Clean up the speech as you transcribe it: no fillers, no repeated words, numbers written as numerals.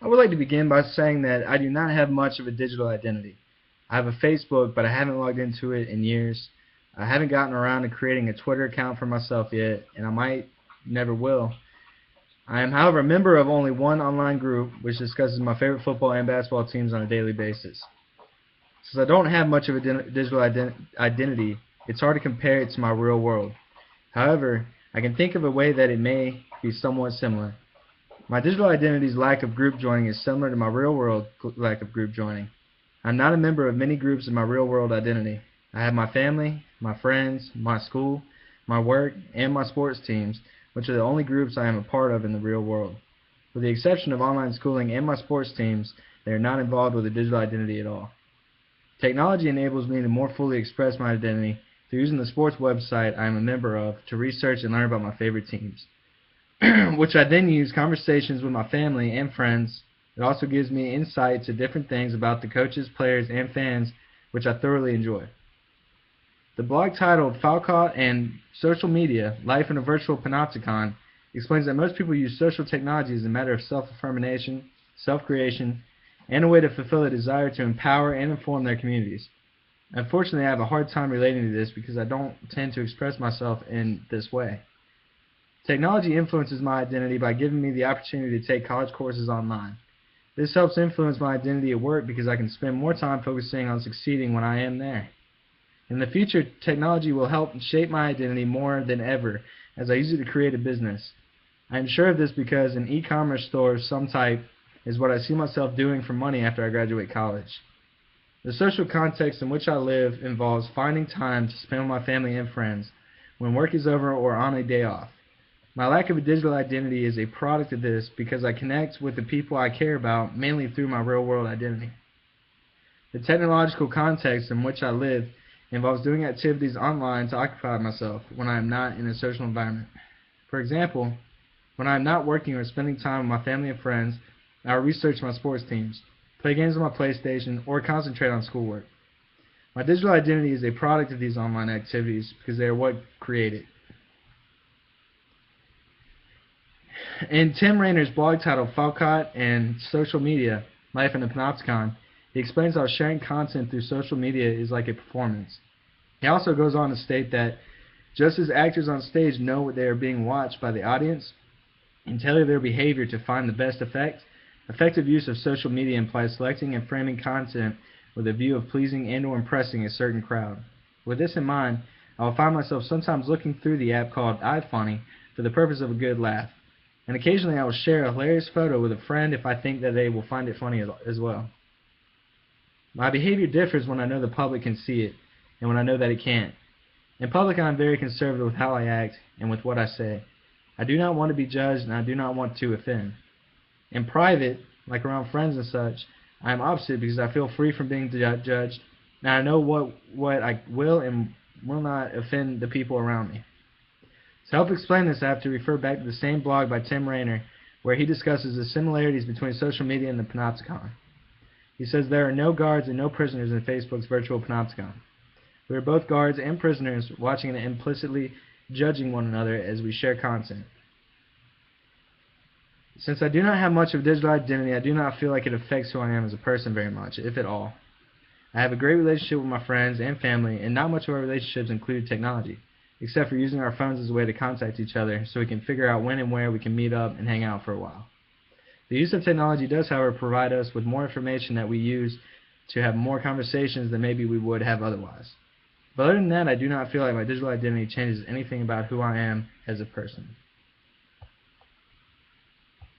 I would like to begin by saying that I do not have much of a digital identity. I have a Facebook, but I haven't logged into it in years. I haven't gotten around to creating a Twitter account for myself yet, and I might never will. I am, however, a member of only one online group which discusses my favorite football and basketball teams on a daily basis. Since I don't have much of a digital identity, it's hard to compare it to my real world. However, I can think of a way that it may be somewhat similar. My digital identity's lack of group joining is similar to my real-world lack of group joining. I'm not a member of many groups in my real-world identity. I have my family, my friends, my school, my work, and my sports teams, which are the only groups I am a part of in the real world. With the exception of online schooling and my sports teams, they are not involved with a digital identity at all. Technology enables me to more fully express my identity through using the sports website I am a member of to research and learn about my favorite teams, which I then use conversations with my family and friends. It also gives me insight to different things about the coaches, players, and fans, which I thoroughly enjoy. The blog titled Falcott and Social Media, Life in a Virtual Panopticon explains that most people use social technology as a matter of self-affirmation, self-creation, and a way to fulfill a desire to empower and inform their communities. Unfortunately, I have a hard time relating to this because I don't tend to express myself in this way. Technology influences my identity by giving me the opportunity to take college courses online. This helps influence my identity at work because I can spend more time focusing on succeeding when I am there. In the future, technology will help shape my identity more than ever as I use it to create a business. I am sure of this because an e-commerce store of some type is what I see myself doing for money after I graduate college. The social context in which I live involves finding time to spend with my family and friends when work is over or on a day off. My lack of a digital identity is a product of this because I connect with the people I care about mainly through my real-world identity. The technological context in which I live involves doing activities online to occupy myself when I am not in a social environment. For example, when I am not working or spending time with my family and friends, I will research my sports teams, play games on my PlayStation, or concentrate on schoolwork. My digital identity is a product of these online activities because they are what create it. In Tim Rainer's blog titled Falcott and Social Media, Life in a Panopticon, he explains how sharing content through social media is like a performance. He also goes on to state that just as actors on stage know they are being watched by the audience and tailor their behavior to find the best effect, effective use of social media implies selecting and framing content with a view of pleasing and or impressing a certain crowd. With this in mind, I will find myself sometimes looking through the app called iFunny for the purpose of a good laugh. And occasionally I will share a hilarious photo with a friend if I think that they will find it funny as well. My behavior differs when I know the public can see it and when I know that it can't. In public I am very conservative with how I act and with what I say. I do not want to be judged and I do not want to offend. In private, like around friends and such, I am opposite because I feel free from being judged and I know what I will and will not offend the people around me. To help explain this, I have to refer back to the same blog by Tim Rainer, where he discusses the similarities between social media and the Panopticon. He says there are no guards and no prisoners in Facebook's virtual Panopticon. We are both guards and prisoners watching and implicitly judging one another as we share content. Since I do not have much of a digital identity, I do not feel like it affects who I am as a person very much, if at all. I have a great relationship with my friends and family, and not much of our relationships include technology, except for using our phones as a way to contact each other so we can figure out when and where we can meet up and hang out for a while. The use of technology does, however, provide us with more information that we use to have more conversations than maybe we would have otherwise. But other than that, I do not feel like my digital identity changes anything about who I am as a person.